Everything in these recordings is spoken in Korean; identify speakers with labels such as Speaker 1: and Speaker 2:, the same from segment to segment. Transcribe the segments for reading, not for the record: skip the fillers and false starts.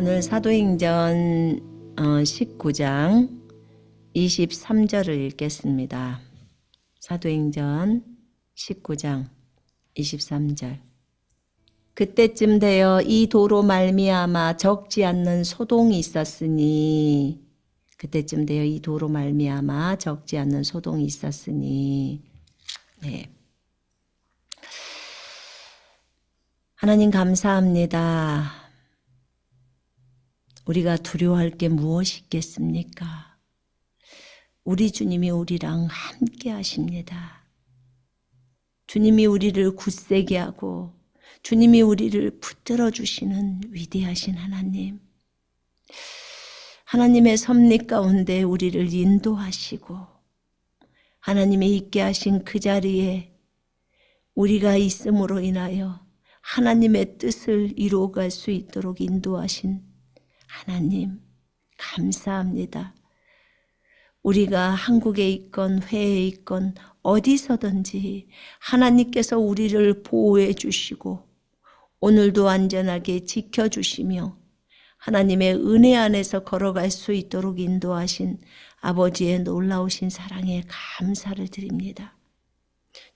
Speaker 1: 오늘 사도행전 19장 23절을 읽겠습니다. 사도행전 19장 23절. 그때쯤 되어 이 도로 말미암아 적지 않는 소동이 있었으니 그때쯤 되어 이 도로 말미암아 적지 않는 소동이 있었으니 네. 하나님 감사합니다. 우리가 두려워할 게 무엇이 있겠습니까? 우리 주님이 우리랑 함께 하십니다. 주님이 우리를 굳세게 하고 주님이 우리를 붙들어 주시는 위대하신 하나님. 하나님의 섭리 가운데 우리를 인도하시고 하나님의 있게 하신 그 자리에 우리가 있음으로 인하여 하나님의 뜻을 이루어갈 수 있도록 인도하신 하나님 감사합니다. 우리가 한국에 있건 해외에 있건 어디서든지 하나님께서 우리를 보호해 주시고 오늘도 안전하게 지켜주시며 하나님의 은혜 안에서 걸어갈 수 있도록 인도하신 아버지의 놀라우신 사랑에 감사를 드립니다.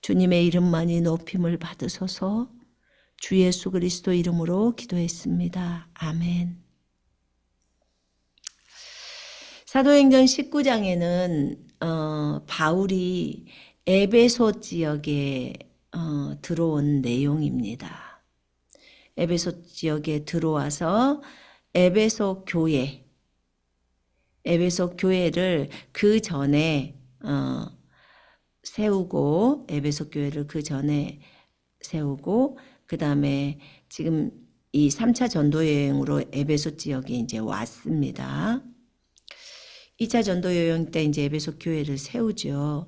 Speaker 1: 주님의 이름만이 높임을 받으소서. 주 예수 그리스도 이름으로 기도했습니다. 아멘. 사도행전 19장에는 바울이 에베소 지역에 들어온 내용입니다. 에베소 지역에 들어와서 에베소 교회를 그 전에 세우고 에베소 교회를 그 전에 세우고 그 다음에 지금 이 3차 전도 여행으로 에베소 지역에 이제 왔습니다. 2차 전도 여행 때 이제 에베소 교회를 세우죠.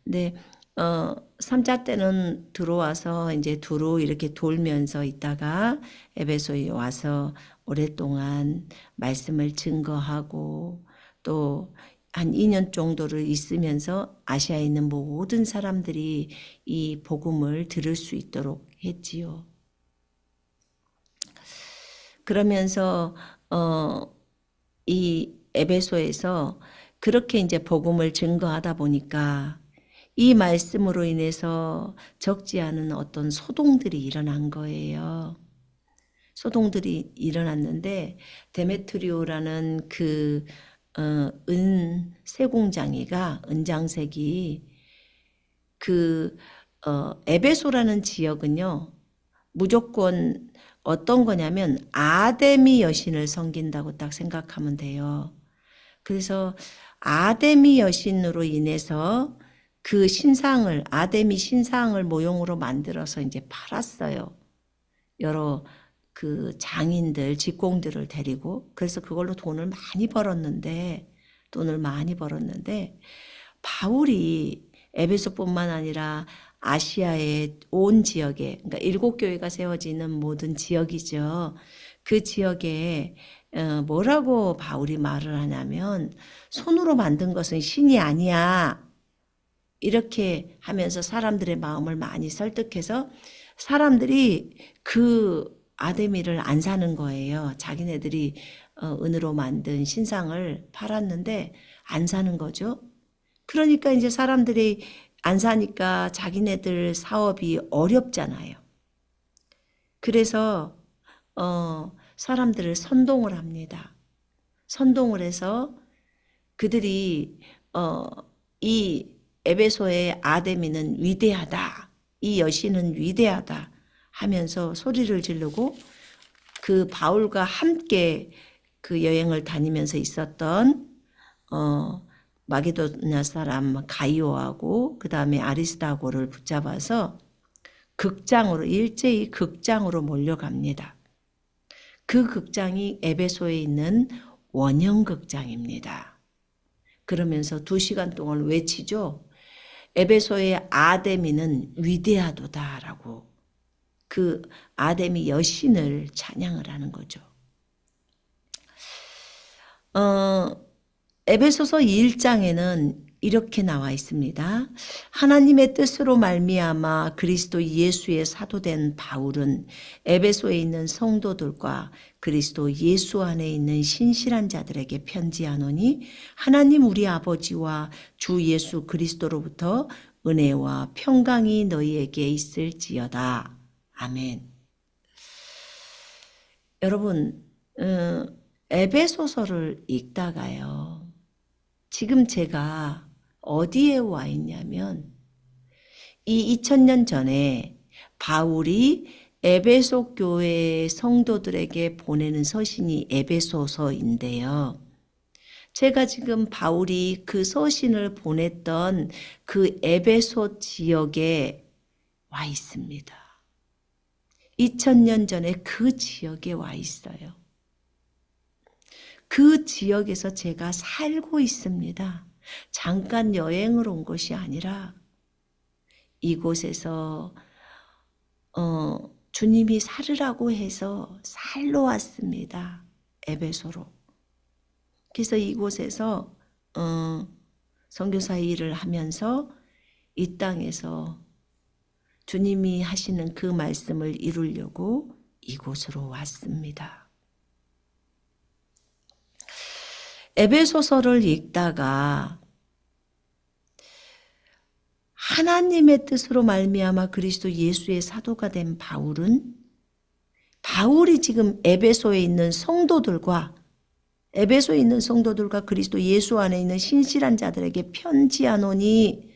Speaker 1: 근데 3차 때는 들어와서 이제 두루 이렇게 돌면서 있다가 에베소에 와서 오랫동안 말씀을 증거하고 또 한 2년 정도를 있으면서 아시아에 있는 모든 사람들이 이 복음을 들을 수 있도록 했지요. 그러면서 이 에베소에서 그렇게 이제 복음을 증거하다 보니까 이 말씀으로 인해서 적지 않은 어떤 소동들이 일어난 거예요. 소동들이 일어났는데 데메트리오라는 그 세공장이가 은장색이 그 에베소라는 지역은요 무조건 어떤 거냐면 아데미 여신을 섬긴다고 딱 생각하면 돼요. 그래서 아데미 여신으로 인해서 그 신상을 아데미 신상을 모형으로 만들어서 이제 팔았어요. 여러 그 장인들, 직공들을 데리고 그래서 그걸로 돈을 많이 벌었는데 바울이 에베소뿐만 아니라 아시아의 온 지역에 그러니까 7교회가 세워지는 모든 지역이죠. 그 지역에 뭐라고 바울이 말을 하냐면 손으로 만든 것은 신이 아니야. 이렇게 하면서 사람들의 마음을 많이 설득해서 사람들이 그 아데미를 안 사는 거예요. 자기네들이 은으로 만든 신상을 팔았는데 안 사는 거죠. 그러니까 이제 사람들이 안 사니까 자기네들 사업이 어렵잖아요. 그래서 사람들을 선동을 합니다. 선동을 해서 그들이 이 에베소의 아데미는 위대하다. 이 여신은 위대하다. 하면서 소리를 지르고 그 바울과 함께 그 여행을 다니면서 있었던 마게도냐 사람 가이오하고 그 다음에 아리스다고를 붙잡아서 일제히 극장으로 몰려갑니다. 그 극장이 에베소에 있는 원형극장입니다. 그러면서 2시간 동안 외치죠. 에베소의 아데미는 위대하도다라고 그 아데미 여신을 찬양을 하는 거죠. 에베소서 1장에는 이렇게 나와 있습니다. 하나님의 뜻으로 말미암아 그리스도 예수의 사도된 바울은 에베소에 있는 성도들과 그리스도 예수 안에 있는 신실한 자들에게 편지하노니 하나님 우리 아버지와 주 예수 그리스도로부터 은혜와 평강이 너희에게 있을지어다. 아멘. 여러분, 에베소서를 읽다가요. 지금 제가 어디에 와 있냐면 이 2000년 전에 바울이 에베소 교회 성도들에게 보내는 서신이 에베소서인데요. 제가 지금 바울이 그 서신을 보냈던 그 에베소 지역에 와 있습니다. 2000년 전에 그 지역에 와 있어요. 그 지역에서 제가 살고 있습니다. 잠깐 여행을 온 것이 아니라 이곳에서 주님이 살으라고 해서 살러 왔습니다. 에베소로. 그래서 이곳에서 선교사 일을 하면서 이 땅에서 주님이 하시는 그 말씀을 이루려고 이곳으로 왔습니다. 에베소서를 읽다가 하나님의 뜻으로 말미암아 그리스도 예수의 사도가 된 바울이 지금 에베소에 있는 성도들과 그리스도 예수 안에 있는 신실한 자들에게 편지하노니,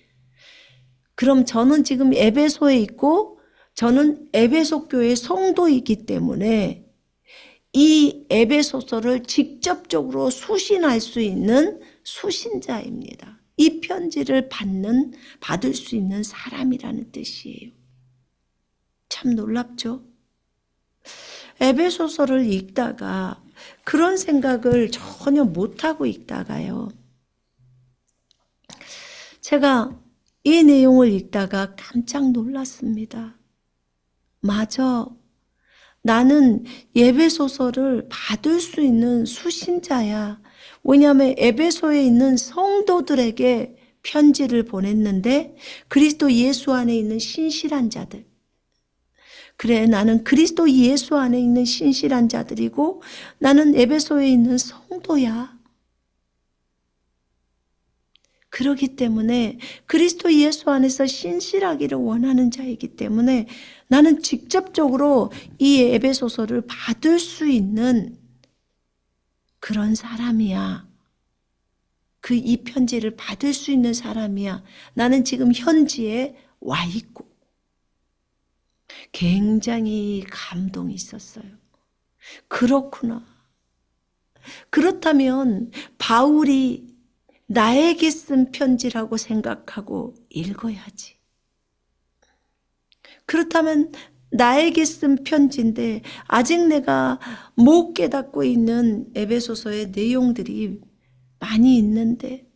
Speaker 1: 그럼 저는 지금 에베소에 있고 저는 에베소 교회 성도이기 때문에 이 에베소서를 직접적으로 수신할 수 있는 수신자입니다. 이 편지를 받을 수 있는 사람이라는 뜻이에요. 참 놀랍죠? 에베소서를 읽다가 그런 생각을 전혀 못하고 읽다가요. 제가 이 내용을 읽다가 깜짝 놀랐습니다. 맞아. 나는 에베소서를 받을 수 있는 수신자야. 왜냐하면 에베소에 있는 성도들에게 편지를 보냈는데 그리스도 예수 안에 있는 신실한 자들. 그래, 나는 그리스도 예수 안에 있는 신실한 자들이고 나는 에베소에 있는 성도야. 그렇기 때문에 그리스도 예수 안에서 신실하기를 원하는 자이기 때문에 나는 직접적으로 이 에베소서를 받을 수 있는 그런 사람이야. 이 편지를 받을 수 있는 사람이야. 나는 지금 현지에 와 있고. 굉장히 감동이 있었어요. 그렇구나. 그렇다면 바울이 나에게 쓴 편지라고 생각하고 읽어야지. 그렇다면 나에게 쓴 편지인데 아직 내가 못 깨닫고 있는 에베소서의 내용들이 많이 있는데,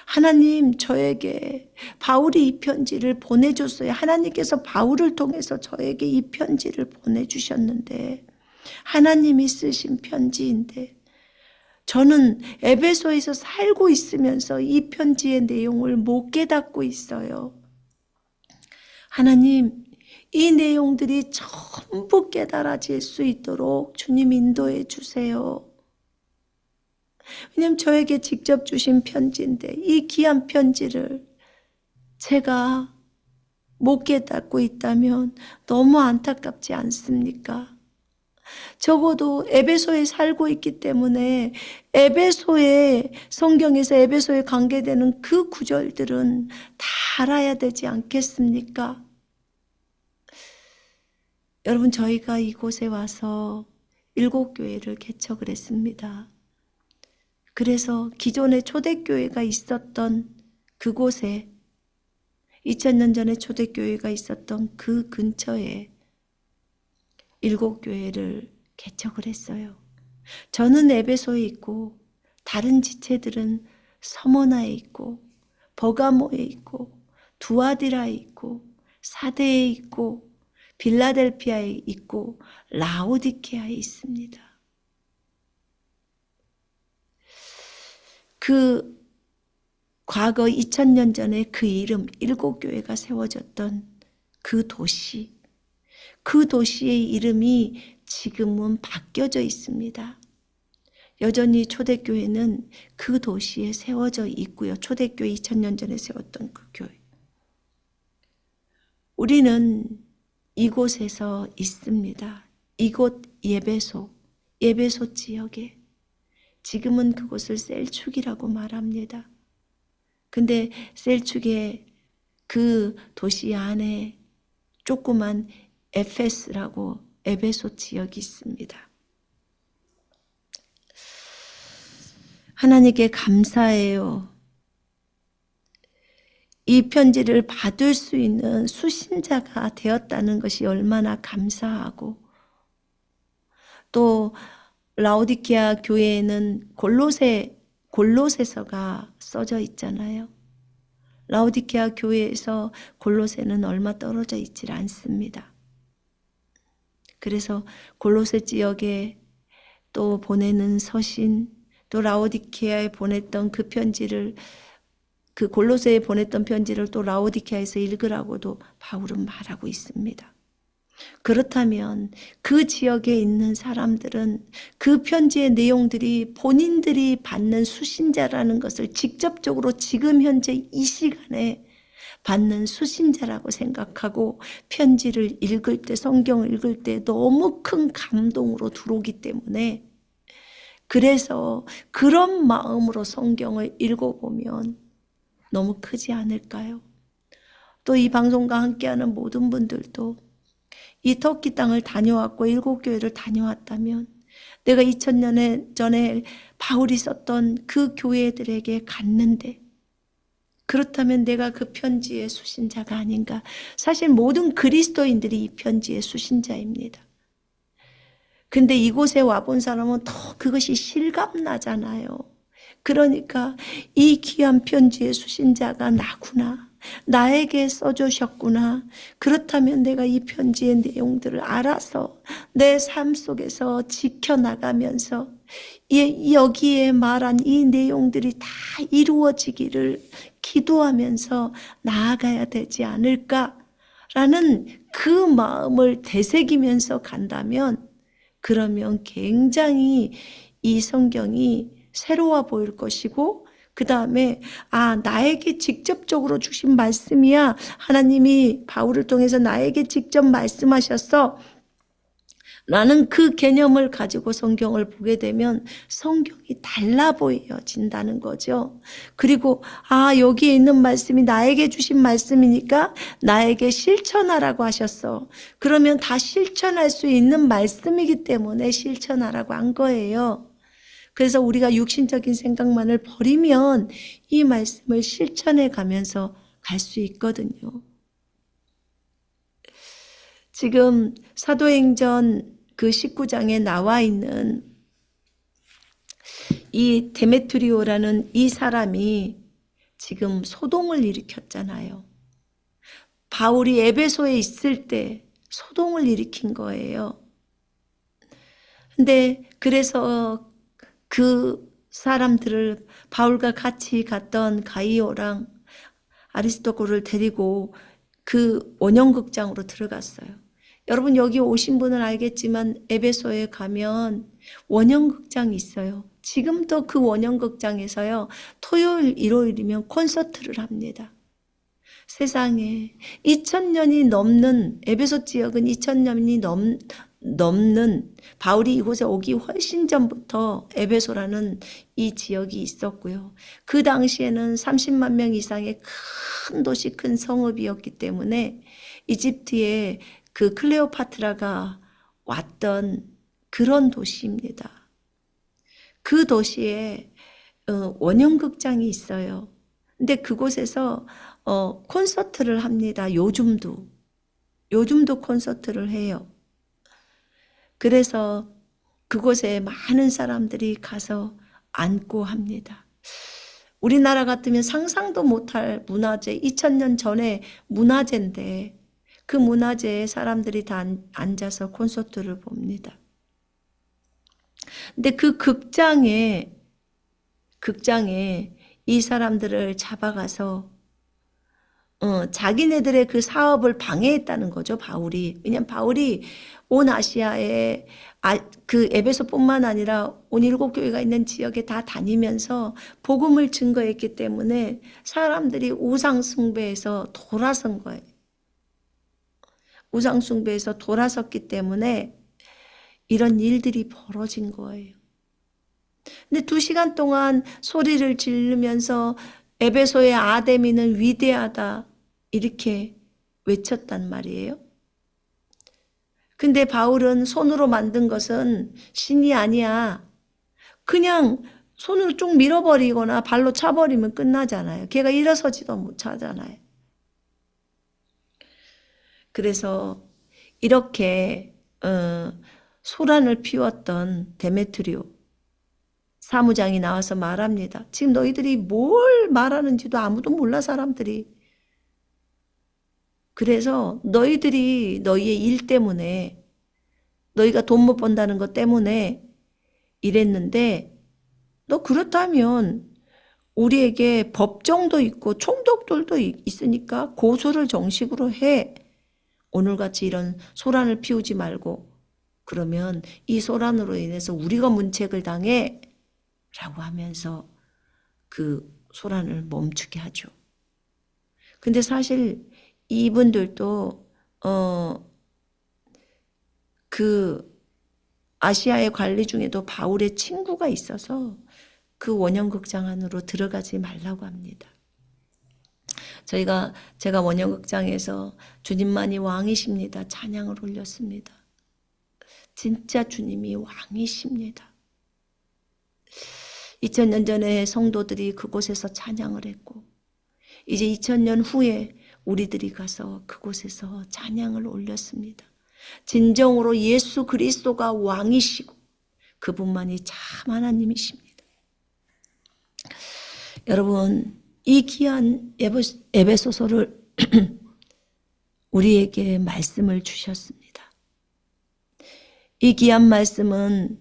Speaker 1: 하나님 저에게 바울이 이 편지를 보내줬어요. 하나님께서 바울을 통해서 저에게 이 편지를 보내주셨는데, 하나님이 쓰신 편지인데 저는 에베소에서 살고 있으면서 이 편지의 내용을 못 깨닫고 있어요. 하나님, 이 내용들이 전부 깨달아질 수 있도록 주님 인도해 주세요. 왜냐하면 저에게 직접 주신 편지인데 이 귀한 편지를 제가 못 깨닫고 있다면 너무 안타깝지 않습니까? 적어도 에베소에 살고 있기 때문에 에베소의 성경에서 에베소에 관계되는 그 구절들은 다 알아야 되지 않겠습니까? 여러분, 저희가 이곳에 와서 7교회를 개척을 했습니다. 그래서 기존에 초대교회가 있었던 그곳에 2000년 전에 초대교회가 있었던 그 근처에 7교회를 개척을 했어요. 저는 에베소에 있고 다른 지체들은 서머나에 있고 버가모에 있고 두아디라에 있고 사데에 있고 빌라델피아에 있고 라오디케아에 있습니다. 그 과거 2000년 전에 그 이름, 일곱 교회가 세워졌던 그 도시, 그 도시의 이름이 지금은 바뀌어져 있습니다. 여전히 초대교회는 그 도시에 세워져 있고요. 초대교회 2000년 전에 세웠던 그 교회. 우리는 이곳에서 있습니다. 이곳 예배소 지역에. 지금은 그곳을 셀축이라고 말합니다. 근데 셀축의 그 도시 안에 조그만 에페스라고 에베소 지역이 있습니다. 하나님께 감사해요. 이 편지를 받을 수 있는 수신자가 되었다는 것이 얼마나 감사하고, 또 라오디게아 교회에는 골로새서가 써져 있잖아요. 라오디게아 교회에서 골로새는 얼마 떨어져 있질 않습니다. 그래서 골로새 지역에 또 보내는 서신, 또 라오디게아에 보냈던 그 편지를, 그 골로새에 보냈던 편지를 또 라오디게아에서 읽으라고도 바울은 말하고 있습니다. 그렇다면 그 지역에 있는 사람들은 그 편지의 내용들이 본인들이 받는 수신자라는 것을 직접적으로 지금 현재 이 시간에 받는 수신자라고 생각하고 편지를 읽을 때, 성경을 읽을 때 너무 큰 감동으로 들어오기 때문에, 그래서 그런 마음으로 성경을 읽어보면 너무 크지 않을까요? 또 이 방송과 함께하는 모든 분들도 이 터키 땅을 다녀왔고 일곱 교회를 다녀왔다면, 내가 2000년 전에 바울이 썼던 그 교회들에게 갔는데, 그렇다면 내가 그 편지의 수신자가 아닌가. 사실 모든 그리스도인들이 이 편지의 수신자입니다. 근데 이곳에 와본 사람은 더 그것이 실감나잖아요. 그러니까 이 귀한 편지의 수신자가 나구나, 나에게 써주셨구나. 그렇다면 내가 이 편지의 내용들을 알아서 내 삶 속에서 지켜나가면서 여기에 말한 이 내용들이 다 이루어지기를 기도하면서 나아가야 되지 않을까라는 그 마음을 되새기면서 간다면, 그러면 굉장히 이 성경이 새로워 보일 것이고, 그 다음에 나에게 직접적으로 주신 말씀이야. 하나님이 바울을 통해서 나에게 직접 말씀하셨어. 라는 그 개념을 가지고 성경을 보게 되면 성경이 달라 보여진다는 거죠. 그리고 여기에 있는 말씀이 나에게 주신 말씀이니까 나에게 실천하라고 하셨어. 그러면 다 실천할 수 있는 말씀이기 때문에 실천하라고 한 거예요. 그래서 우리가 육신적인 생각만을 버리면 이 말씀을 실천해 가면서 갈 수 있거든요. 지금 사도행전 그 19장에 나와 있는 이 데메트리오라는 이 사람이 지금 소동을 일으켰잖아요. 바울이 에베소에 있을 때 소동을 일으킨 거예요. 근데 그래서 그 사람들을, 바울과 같이 갔던 가이오랑 아리스토고를 데리고 그 원형극장으로 들어갔어요. 여러분 여기 오신 분은 알겠지만 에베소에 가면 원형극장이 있어요. 지금도 그 원형극장에서요, 토요일 일요일이면 콘서트를 합니다. 세상에 2000년이 넘는, 에베소 지역은 2000년이 넘는, 바울이 이곳에 오기 훨씬 전부터 에베소라는 이 지역이 있었고요. 그 당시에는 30만 명 이상의 큰 도시, 큰 성읍이었기 때문에 이집트에 그 클레오파트라가 왔던 그런 도시입니다. 그 도시에 원형극장이 있어요. 근데 그곳에서 콘서트를 합니다. 요즘도 콘서트를 해요. 그래서 그곳에 많은 사람들이 가서 앉고 합니다. 우리나라 같으면 상상도 못할 문화재, 2000년 전에 문화재인데 그 문화재에 사람들이 다 앉아서 콘서트를 봅니다. 근데 그 극장에 이 사람들을 잡아가서 자기네들의 그 사업을 방해했다는 거죠, 바울이. 왜냐면 바울이 온 아시아에 그 에베소뿐만 아니라 온 7교회가 있는 지역에 다 다니면서 복음을 증거했기 때문에 사람들이 우상 숭배에서 돌아선 거예요. 우상 숭배에서 돌아섰기 때문에 이런 일들이 벌어진 거예요. 근데 2시간 동안 소리를 지르면서 에베소의 아데미는 위대하다 이렇게 외쳤단 말이에요. 근데 바울은 손으로 만든 것은 신이 아니야. 그냥 손으로 쭉 밀어버리거나 발로 차버리면 끝나잖아요. 걔가 일어서지도 못하잖아요. 그래서 이렇게 소란을 피웠던 데메트리오 사무장이 나와서 말합니다. 지금 너희들이 뭘 말하는지도 아무도 몰라, 사람들이. 그래서 너희들이 너희의 일 때문에, 너희가 돈 못 번다는 것 때문에 이랬는데, 너 그렇다면 우리에게 법정도 있고 총독들도 있으니까 고소를 정식으로 해. 오늘같이 이런 소란을 피우지 말고, 그러면 이 소란으로 인해서 우리가 문책을 당해 라고 하면서 그 소란을 멈추게 하죠. 근데 사실 이분들도 그 아시아의 관리 중에도 바울의 친구가 있어서 그 원형극장 안으로 들어가지 말라고 합니다. 제가 원형극장에서 주님만이 왕이십니다 찬양을 올렸습니다. 진짜 주님이 왕이십니다. 2000년 전에 성도들이 그곳에서 찬양을 했고, 이제 2000년 후에 우리들이 가서 그곳에서 찬양을 올렸습니다. 진정으로 예수 그리스도가 왕이시고 그분만이 참 하나님이십니다. 여러분, 이 귀한 에베소서를 우리에게 말씀을 주셨습니다. 이 귀한 말씀은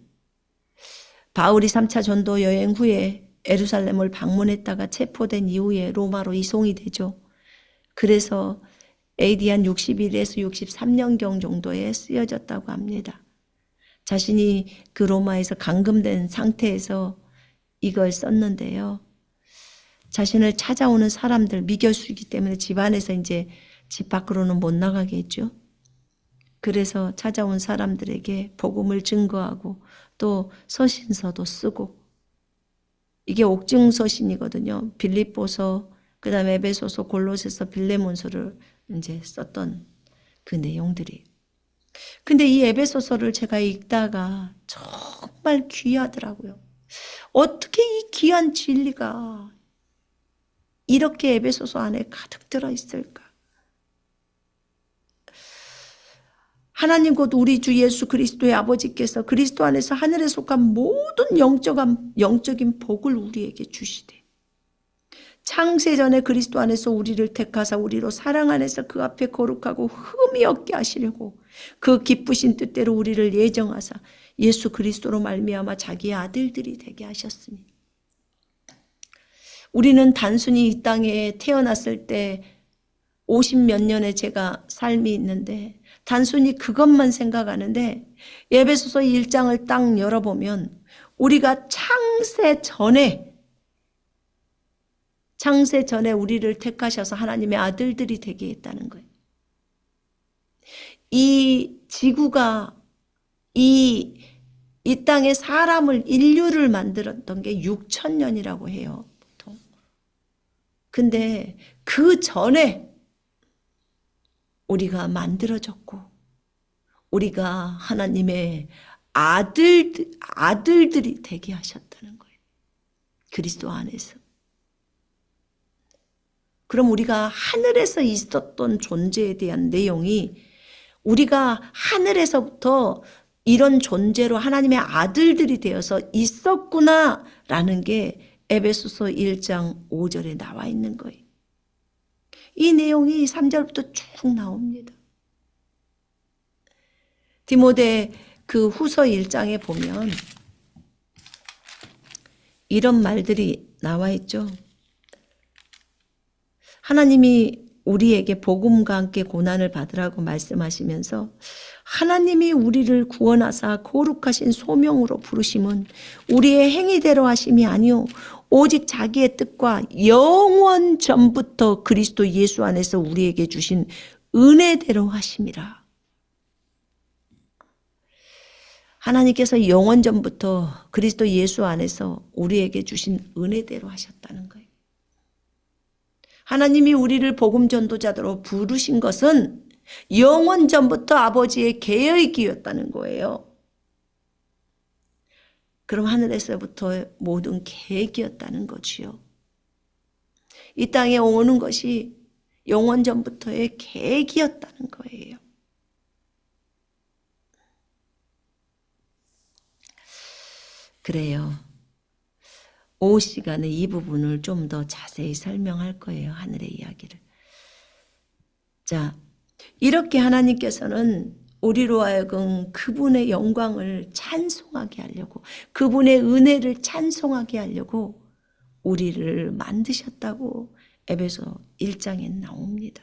Speaker 1: 바울이 3차 전도 여행 후에 예루살렘을 방문했다가 체포된 이후에 로마로 이송이 되죠. 그래서 AD 한 61에서 63년경 정도에 쓰여졌다고 합니다. 자신이 그 로마에서 감금된 상태에서 이걸 썼는데요. 자신을 찾아오는 사람들, 미결수이기 때문에 집 안에서 이제 집 밖으로는 못 나가게 했죠. 그래서 찾아온 사람들에게 복음을 증거하고 또 서신서도 쓰고, 이게 옥중서신이거든요. 빌립보서, 그 다음에 에베소서, 골로새서, 빌레몬서를 이제 썼던 그 내용들이. 근데 이 에베소서를 제가 읽다가 정말 귀하더라고요. 어떻게 이 귀한 진리가 이렇게 에베소서 안에 가득 들어있을까? 하나님 곧 우리 주 예수 그리스도의 아버지께서 그리스도 안에서 하늘에 속한 모든 영적인 복을 우리에게 주시되, 창세전에 그리스도 안에서 우리를 택하사 우리로 사랑 안에서 그 앞에 거룩하고 흠이 없게 하시려고 그 기쁘신 뜻대로 우리를 예정하사 예수 그리스도로 말미암아 자기의 아들들이 되게 하셨으니. 우리는 단순히 이 땅에 태어났을 때 50몇 년의 제가 삶이 있는데 단순히 그것만 생각하는데, 에베소서 1장을 딱 열어보면 우리가 창세 전에 우리를 택하셔서 하나님의 아들들이 되게 했다는 거예요. 이 지구가 이 땅에 사람을, 인류를 만들었던 게 6000년이라고 해요, 보통. 근데 그 전에 우리가 만들어졌고 우리가 하나님의 아들들이 되게 하셨다는 거예요. 그리스도 안에서. 그럼 우리가 하늘에서 있었던 존재에 대한 내용이, 우리가 하늘에서부터 이런 존재로 하나님의 아들들이 되어서 있었구나라는 게 에베소서 1장 5절에 나와 있는 거예요. 이 내용이 3절부터 쭉 나옵니다. 디모데 그 후서 1장에 보면 이런 말들이 나와 있죠. 하나님이 우리에게 복음과 함께 고난을 받으라고 말씀하시면서 하나님이 우리를 구원하사 거룩하신 소명으로 부르심은 우리의 행위대로 하심이 아니요 오직 자기의 뜻과 영원 전부터 그리스도 예수 안에서 우리에게 주신 은혜대로 하심이라. 하나님께서 영원 전부터 그리스도 예수 안에서 우리에게 주신 은혜대로 하셨다는 거예요. 하나님이 우리를 복음 전도자로 부르신 것은 영원 전부터 아버지의 계획이었다는 거예요. 그럼 하늘에서부터 모든 계획이었다는 거지요. 이 땅에 오는 것이 영원 전부터의 계획이었다는 거예요. 그래요. 오후 시간에 이 부분을 좀 더 자세히 설명할 거예요. 하늘의 이야기를. 자, 이렇게 하나님께서는 우리로 하여금 그분의 영광을 찬송하게 하려고, 그분의 은혜를 찬송하게 하려고 우리를 만드셨다고 에베소 1장에 나옵니다.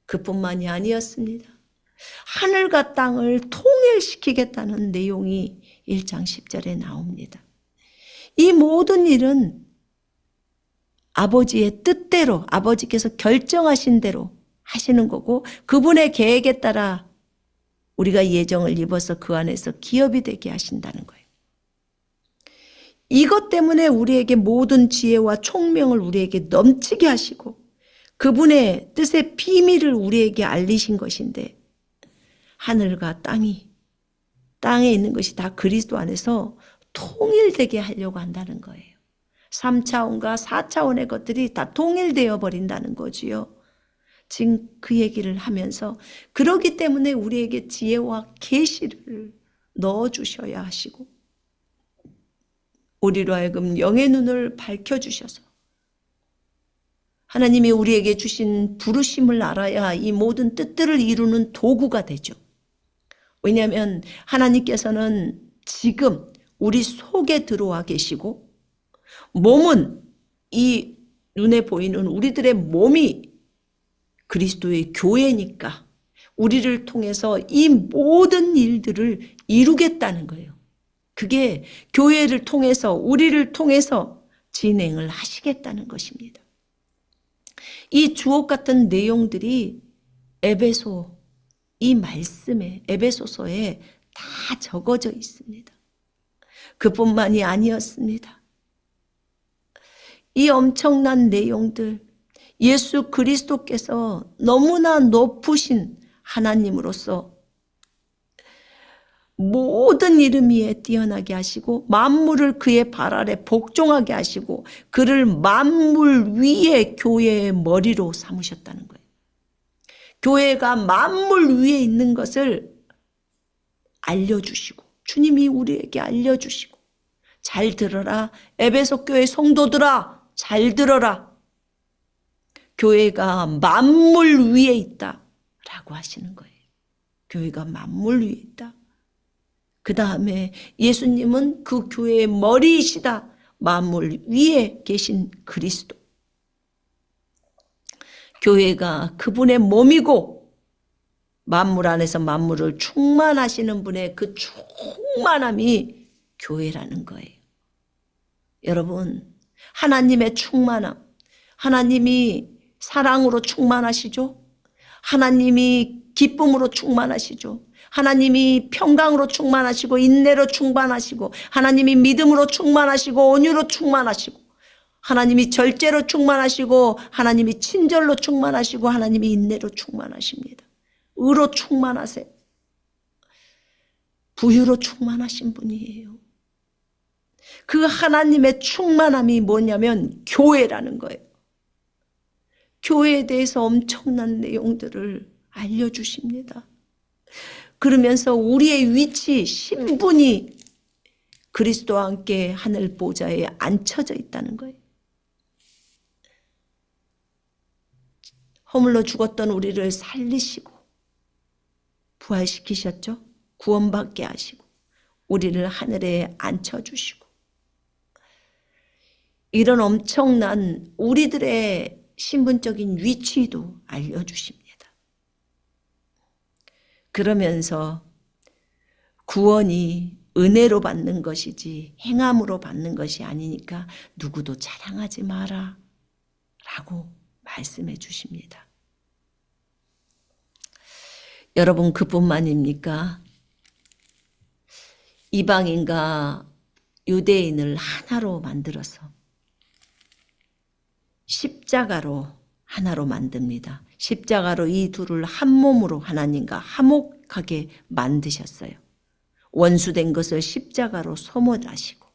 Speaker 1: 그뿐만이 아니었습니다. 하늘과 땅을 통일시키겠다는 내용이 1장 10절에 나옵니다. 이 모든 일은 아버지의 뜻대로, 아버지께서 결정하신 대로 하시는 거고, 그분의 계획에 따라 우리가 예정을 입어서 그 안에서 기업이 되게 하신다는 거예요. 이것 때문에 우리에게 모든 지혜와 총명을 우리에게 넘치게 하시고 그분의 뜻의 비밀을 우리에게 알리신 것인데, 하늘과 땅에 있는 것이 다 그리스도 안에서 통일되게 하려고 한다는 거예요. 3차원과 4차원의 것들이 다 통일되어 버린다는 거지요. 지금 그 얘기를 하면서, 그러기 때문에 우리에게 지혜와 계시를 넣어주셔야 하시고 우리로 하여금 영의 눈을 밝혀주셔서 하나님이 우리에게 주신 부르심을 알아야 이 모든 뜻들을 이루는 도구가 되죠. 왜냐하면 하나님께서는 지금 우리 속에 들어와 계시고, 몸은 이 눈에 보이는 우리들의 몸이 그리스도의 교회니까 우리를 통해서 이 모든 일들을 이루겠다는 거예요. 그게 교회를 통해서, 우리를 통해서 진행을 하시겠다는 것입니다. 이 주옥 같은 내용들이 에베소, 이 말씀에, 에베소서에 다 적어져 있습니다. 그뿐만이 아니었습니다. 이 엄청난 내용들, 예수 그리스도께서 너무나 높으신 하나님으로서 모든 이름 위에 뛰어나게 하시고 만물을 그의 발 아래 복종하게 하시고 그를 만물 위에 교회의 머리로 삼으셨다는 거예요. 교회가 만물 위에 있는 것을 알려주시고, 주님이 우리에게 알려주시고, 잘 들어라 에베소 교회 성도들아, 잘 들어라, 교회가 만물 위에 있다 라고 하시는 거예요. 교회가 만물 위에 있다. 그 다음에 예수님은 그 교회의 머리이시다. 만물 위에 계신 그리스도. 교회가 그분의 몸이고 만물 안에서 만물을 충만하시는 분의 그 충만함이 교회라는 거예요. 여러분, 하나님의 충만함, 하나님이 사랑으로 충만하시죠? 하나님이 기쁨으로 충만하시죠? 하나님이 평강으로 충만하시고 인내로 충만하시고 하나님이 믿음으로 충만하시고 온유로 충만하시고 하나님이 절제로 충만하시고 하나님이 친절로 충만하시고 하나님이 인내로 충만하십니다. 의로 충만하세요. 부유로 충만하신 분이에요. 그 하나님의 충만함이 뭐냐면 교회라는 거예요. 교회에 대해서 엄청난 내용들을 알려주십니다. 그러면서 우리의 위치, 신분이 그리스도와 함께 하늘 보좌에 앉혀져 있다는 거예요. 허물로 죽었던 우리를 살리시고 부활시키셨죠. 구원받게 하시고 우리를 하늘에 앉혀주시고, 이런 엄청난 우리들의 신분적인 위치도 알려주십니다. 그러면서 구원이 은혜로 받는 것이지 행함으로 받는 것이 아니니까 누구도 자랑하지 마라 라고 말씀해 주십니다. 여러분, 그뿐만입니까? 이방인과 유대인을 하나로 만들어서 십자가로 하나로 만듭니다. 십자가로 이 둘을 한 몸으로 하나님과 화목하게 만드셨어요. 원수된 것을 십자가로 소멸하시고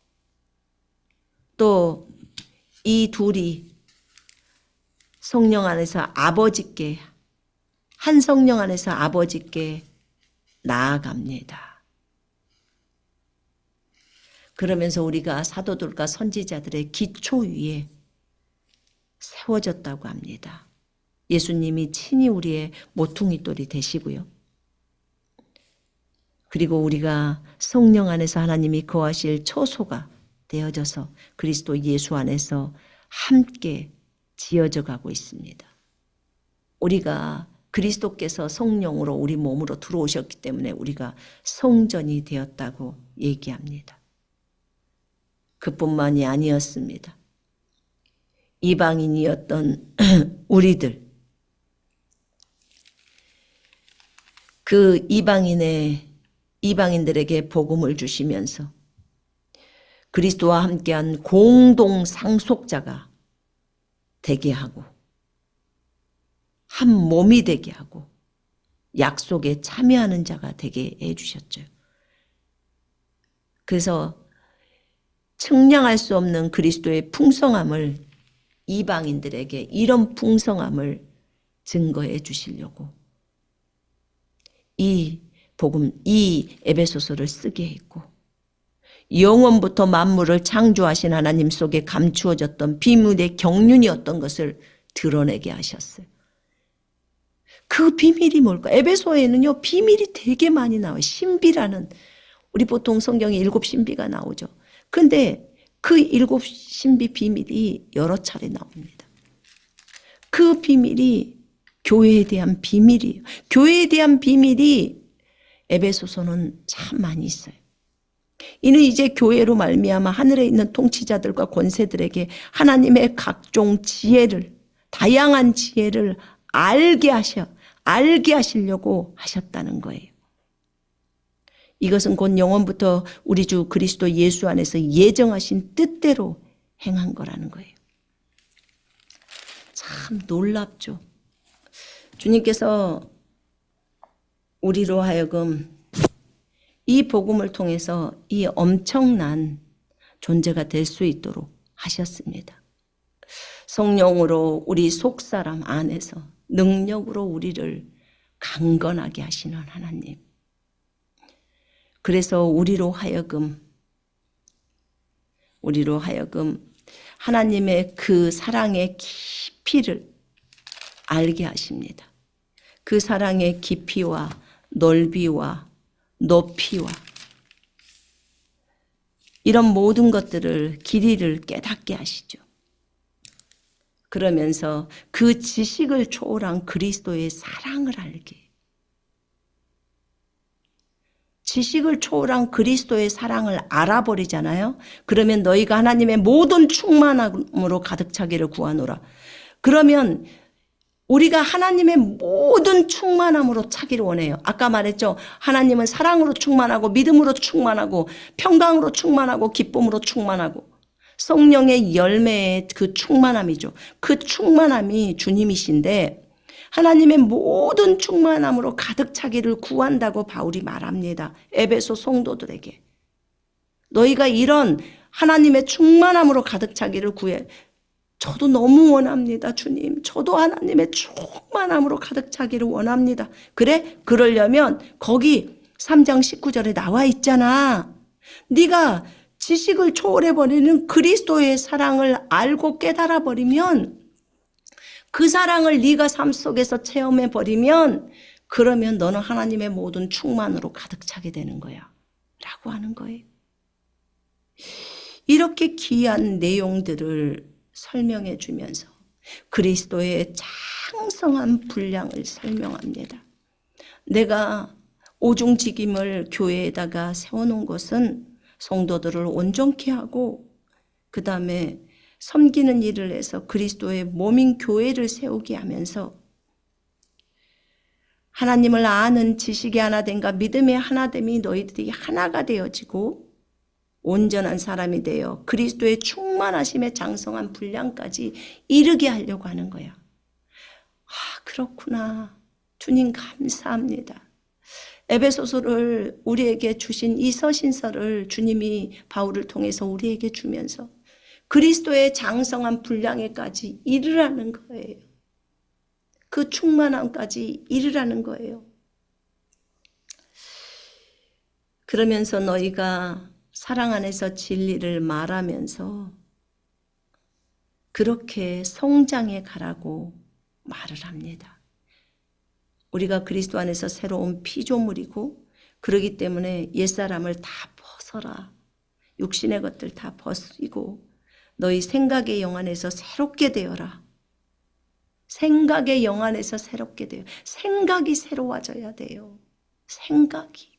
Speaker 1: 또 이 둘이 성령 안에서 아버지께, 한 성령 안에서 아버지께 나아갑니다. 그러면서 우리가 사도들과 선지자들의 기초 위에 세워졌다고 합니다. 예수님이 친히 우리의 모퉁이돌이 되시고요. 그리고 우리가 성령 안에서 하나님이 거하실 처소가 되어져서 그리스도 예수 안에서 함께 지어져 가고 있습니다. 우리가 그리스도께서 성령으로 우리 몸으로 들어오셨기 때문에 우리가 성전이 되었다고 얘기합니다. 그뿐만이 아니었습니다. 이방인이었던 우리들, 그 이방인들에게 복음을 주시면서 그리스도와 함께한 공동 상속자가 되게 하고 한 몸이 되게 하고 약속에 참여하는 자가 되게 해주셨죠. 그래서 측량할 수 없는 그리스도의 풍성함을 이방인들에게 이런 풍성함을 증거해 주시려고 이 복음, 이 에베소서를 쓰게 했고 영원부터 만물을 창조하신 하나님 속에 감추어졌던 비밀의 경륜이었던 것을 드러내게 하셨어요. 그 비밀이 뭘까? 에베소에는요 비밀이 되게 많이 나와요. 신비라는, 우리 보통 성경에 7 신비가 나오죠. 그런데 그 7 신비 비밀이 여러 차례 나옵니다. 그 비밀이 교회에 대한 비밀이에요. 교회에 대한 비밀이 에베소서는 참 많이 있어요. 이는 이제 교회로 말미암아 하늘에 있는 통치자들과 권세들에게 하나님의 각종 지혜를, 다양한 지혜를 알게 하시려고 하셨다는 거예요. 이것은 곧 영원부터 우리 주 그리스도 예수 안에서 예정하신 뜻대로 행한 거라는 거예요. 참 놀랍죠. 주님께서 우리로 하여금 이 복음을 통해서 이 엄청난 존재가 될 수 있도록 하셨습니다. 성령으로 우리 속사람 안에서 능력으로 우리를 강건하게 하시는 하나님. 그래서 우리로 하여금 하나님의 그 사랑의 깊이를 알게 하십니다. 그 사랑의 깊이와 넓이와 높이와 이런 모든 것들을 길이를 깨닫게 하시죠. 그러면서 그 지식을 초월한 그리스도의 사랑을 알게, 지식을 초월한 그리스도의 사랑을 알아버리잖아요. 그러면 너희가 하나님의 모든 충만함으로 가득 차기를 구하노라. 그러면 우리가 하나님의 모든 충만함으로 차기를 원해요. 아까 말했죠. 하나님은 사랑으로 충만하고 믿음으로 충만하고 평강으로 충만하고 기쁨으로 충만하고 성령의 열매의 그 충만함이죠. 그 충만함이 주님이신데 하나님의 모든 충만함으로 가득 차기를 구한다고 바울이 말합니다. 에베소 성도들에게. 너희가 이런 하나님의 충만함으로 가득 차기를 구해. 저도 너무 원합니다. 주님. 저도 하나님의 충만함으로 가득 차기를 원합니다. 그래? 그러려면 거기 3장 19절에 나와 있잖아. 네가 지식을 초월해버리는 그리스도의 사랑을 알고 깨달아버리면, 그 사랑을 네가 삶 속에서 체험해버리면, 그러면 너는 하나님의 모든 충만으로 가득 차게 되는 거야 라고 하는 거예요. 이렇게 귀한 내용들을 설명해 주면서 그리스도의 장성한 분량을 설명합니다. 내가 오중직임을 교회에다가 세워놓은 것은 성도들을 온전케 하고 그 다음에 섬기는 일을 해서 그리스도의 몸인 교회를 세우게 하면서 하나님을 아는 지식의 하나됨과 믿음의 하나됨이 너희들이 하나가 되어지고 온전한 사람이 되어 그리스도의 충만하심의 장성한 분량까지 이르게 하려고 하는 거야. 그렇구나. 주님 감사합니다. 에베소서를 우리에게 주신 이 서신서를 주님이 바울을 통해서 우리에게 주면서 그리스도의 장성한 분량에까지 이르라는 거예요. 그 충만함까지 이르라는 거예요. 그러면서 너희가 사랑 안에서 진리를 말하면서 그렇게 성장해 가라고 말을 합니다. 우리가 그리스도 안에서 새로운 피조물이고 그러기 때문에 옛사람을 다 벗어라. 육신의 것들 다 벗기고 너희 생각의 영 안에서 새롭게 되어라. 생각의 영 안에서 새롭게 돼요. 생각이 새로워져야 돼요. 생각이.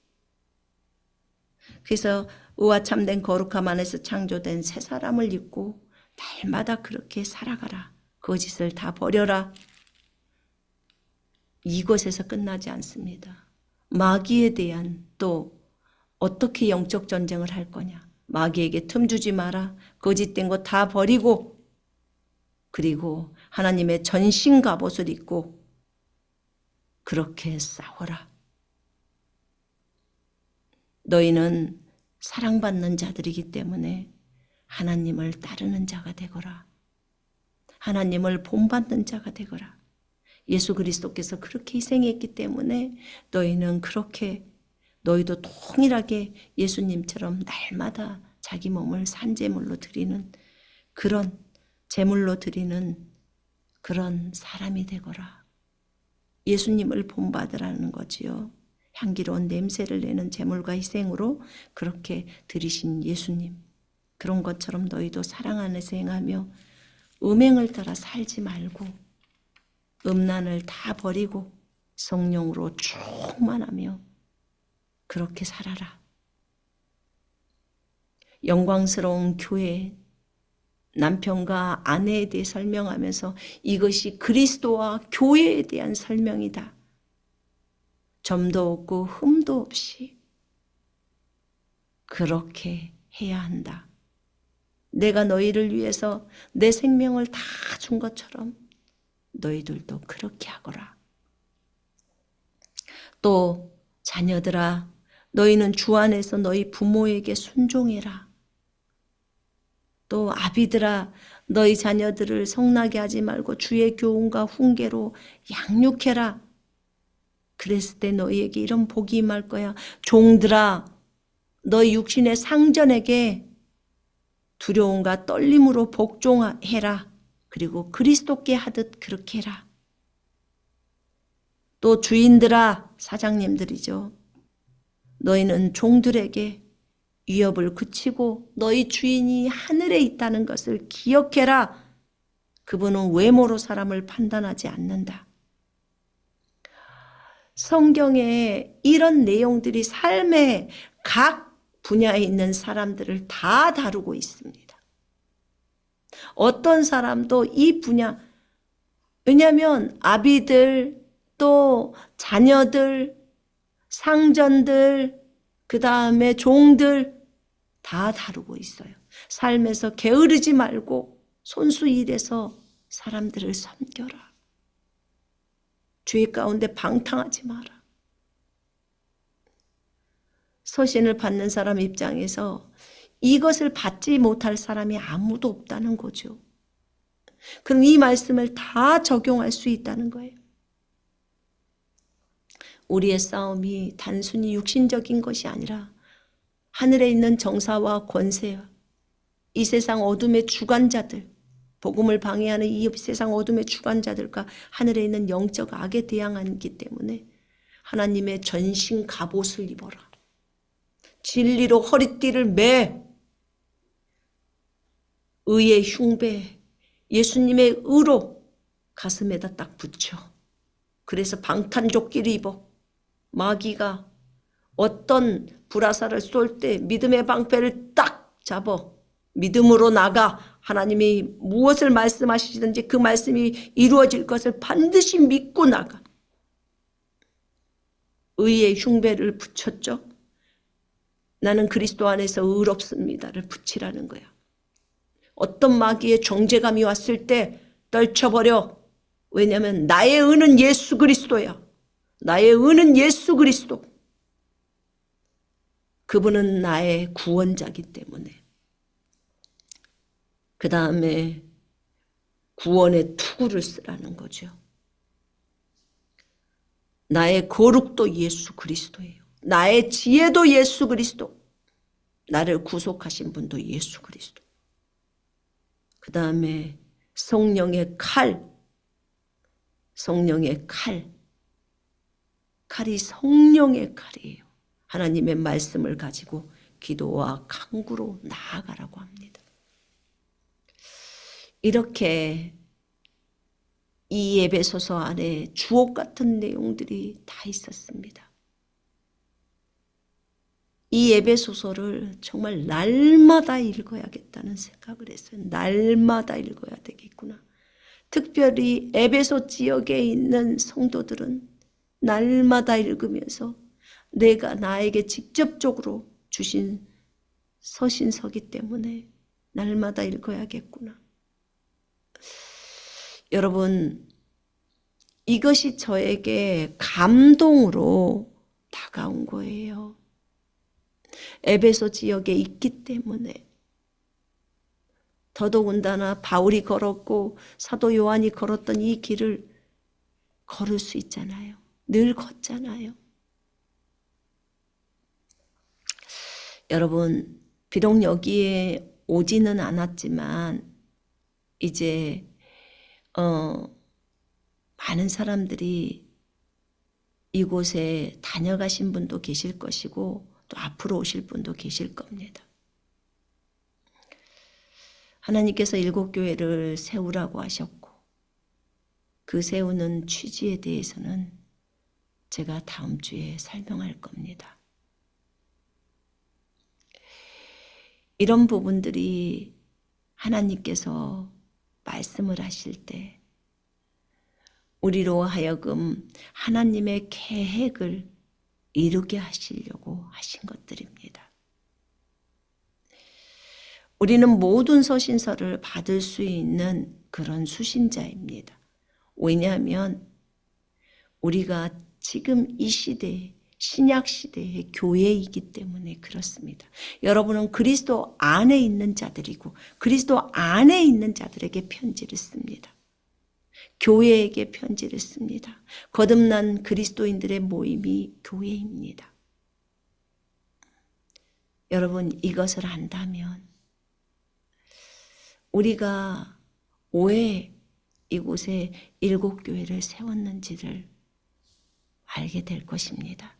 Speaker 1: 그래서 의와 참된 거룩함 안에서 창조된 새 사람을 입고 날마다 그렇게 살아가라. 거짓을 다 버려라. 이것에서 끝나지 않습니다. 마귀에 대한 또 어떻게 영적 전쟁을 할 거냐. 마귀에게 틈 주지 마라. 거짓된 거 다 버리고 그리고 하나님의 전신 갑옷을 입고 그렇게 싸워라. 너희는 사랑받는 자들이기 때문에 하나님을 따르는 자가 되거라. 하나님을 본받는 자가 되거라. 예수 그리스도께서 그렇게 희생했기 때문에 너희는 그렇게 너희도 동일하게 예수님처럼 날마다 자기 몸을 산제물로 드리는 그런 제물로 드리는 그런 사람이 되거라. 예수님을 본받으라는 거지요. 향기로운 냄새를 내는 제물과 희생으로 그렇게 드리신 예수님. 그런 것처럼 너희도 사랑 안에서 행하며 음행을 따라 살지 말고 음란을 다 버리고 성령으로 충만하며 그렇게 살아라. 영광스러운 교회, 남편과 아내에 대해 설명하면서 이것이 그리스도와 교회에 대한 설명이다. 점도 없고 흠도 없이 그렇게 해야 한다. 내가 너희를 위해서 내 생명을 다 준 것처럼 너희들도 그렇게 하거라. 또 자녀들아, 너희는 주 안에서 너희 부모에게 순종해라. 또 아비들아, 너희 자녀들을 성나게 하지 말고 주의 교훈과 훈계로 양육해라. 그랬을 때 너희에게 이런 복이 임할 거야. 종들아, 너희 육신의 상전에게 두려움과 떨림으로 복종해라. 그리고 그리스도께 하듯 그렇게 해라. 또 주인들아, 사장님들이죠. 너희는 종들에게 위협을 그치고 너희 주인이 하늘에 있다는 것을 기억해라. 그분은 외모로 사람을 판단하지 않는다. 성경에 이런 내용들이 삶의 각 분야에 있는 사람들을 다 다루고 있습니다. 어떤 사람도 이 분야, 왜냐하면 아비들, 또 자녀들, 상전들, 그 다음에 종들 다 다루고 있어요. 삶에서 게으르지 말고 손수 일해서 사람들을 섬겨라. 주의 가운데 방탕하지 마라. 서신을 받는 사람 입장에서 이것을 받지 못할 사람이 아무도 없다는 거죠. 그럼 이 말씀을 다 적용할 수 있다는 거예요. 우리의 싸움이 단순히 육신적인 것이 아니라 하늘에 있는 정사와 권세와 이 세상 어둠의 주관자들, 복음을 방해하는 이 세상 어둠의 주관자들과 하늘에 있는 영적 악에 대항하기 때문에 하나님의 전신 갑옷을 입어라. 진리로 허리띠를 매. 의의 흉배, 예수님의 의로 가슴에다 딱 붙여. 그래서 방탄조끼를 입어. 마귀가 어떤 불화살을 쏠 때 믿음의 방패를 딱 잡아. 믿음으로 나가. 하나님이 무엇을 말씀하시든지 그 말씀이 이루어질 것을 반드시 믿고 나가. 의의 흉배를 붙였죠. 나는 그리스도 안에서 의롭습니다를 붙이라는 거야. 어떤 마귀의 정죄감이 왔을 때 떨쳐버려. 왜냐하면 나의 의는 예수 그리스도야. 나의 의는 예수 그리스도. 그분은 나의 구원자이기 때문에. 그 다음에 구원의 투구를 쓰라는 거죠. 나의 거룩도 예수 그리스도예요. 나의 지혜도 예수 그리스도. 나를 구속하신 분도 예수 그리스도. 그 다음에 성령의 칼. 성령의 칼. 칼이 성령의 칼이에요. 하나님의 말씀을 가지고 기도와 간구로 나아가라고 합니다. 이렇게 이 에베소서 안에 주옥 같은 내용들이 다 있었습니다. 이 에베소서를 정말 날마다 읽어야겠다는 생각을 했어요. 날마다 읽어야 되겠구나. 특별히 에베소 지역에 있는 성도들은 날마다 읽으면서 내가 나에게 직접적으로 주신 서신서기 때문에 날마다 읽어야겠구나. 여러분, 이것이 저에게 감동으로 다가온 거예요. 에베소 지역에 있기 때문에. 더더군다나 바울이 걸었고 사도 요한이 걸었던 이 길을 걸을 수 있잖아요. 늘 걷잖아요. 여러분, 비록 여기에 오지는 않았지만 이제 많은 사람들이 이곳에 다녀가신 분도 계실 것이고 또 앞으로 오실 분도 계실 겁니다. 하나님께서 7교회를 세우라고 하셨고 그 세우는 취지에 대해서는 제가 다음 주에 설명할 겁니다. 이런 부분들이 하나님께서 말씀을 하실 때 우리로 하여금 하나님의 계획을 이루게 하시려고 하신 것들입니다. 우리는 모든 서신서를 받을 수 있는 그런 수신자입니다. 왜냐하면 우리가 지금 이 시대에 신약 시대의 교회이기 때문에 그렇습니다. 여러분은 그리스도 안에 있는 자들이고 그리스도 안에 있는 자들에게 편지를 씁니다. 교회에게 편지를 씁니다. 거듭난 그리스도인들의 모임이 교회입니다. 여러분, 이것을 안다면 우리가 왜 이곳에 7교회를 세웠는지를 알게 될 것입니다.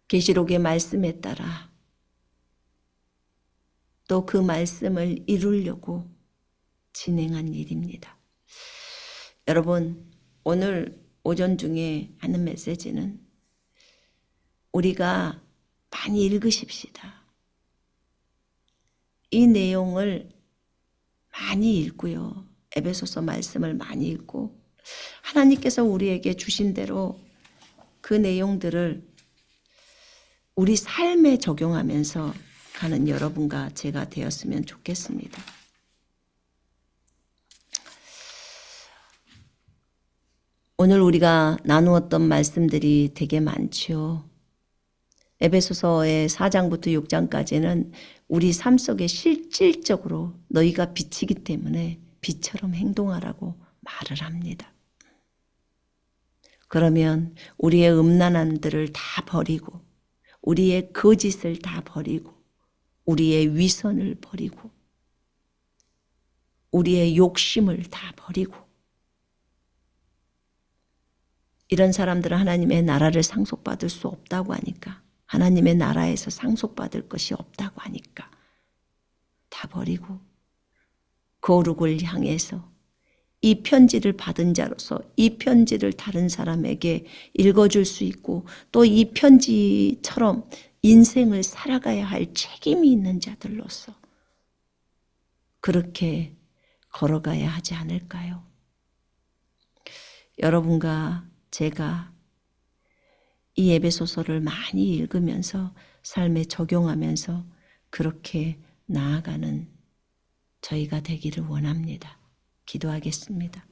Speaker 1: 계시록의 말씀에 따라 또 그 말씀을 이루려고 진행한 일입니다. 여러분, 오늘 오전 중에 하는 메시지는 우리가 많이 읽으십시다. 이 내용을 많이 읽고요. 에베소서 말씀을 많이 읽고 하나님께서 우리에게 주신 대로 그 내용들을 우리 삶에 적용하면서 가는 여러분과 제가 되었으면 좋겠습니다. 오늘 우리가 나누었던 말씀들이 되게 많죠. 에베소서의 4장부터 6장까지는 우리 삶 속에 실질적으로 너희가 빛이기 때문에 빛처럼 행동하라고 말을 합니다. 그러면 우리의 음란함들을 다 버리고 우리의 거짓을 다 버리고 우리의 위선을 버리고 우리의 욕심을 다 버리고 이런 사람들은 하나님의 나라를 상속받을 수 없다고 하니까 하나님의 나라에서 상속받을 것이 없다고 하니까 다 버리고 거룩을 향해서 이 편지를 받은 자로서 이 편지를 다른 사람에게 읽어줄 수 있고 또 이 편지처럼 인생을 살아가야 할 책임이 있는 자들로서 그렇게 걸어가야 하지 않을까요? 여러분과 제가 이 에베소서를 많이 읽으면서 삶에 적용하면서 그렇게 나아가는 저희가 되기를 원합니다. 기도하겠습니다.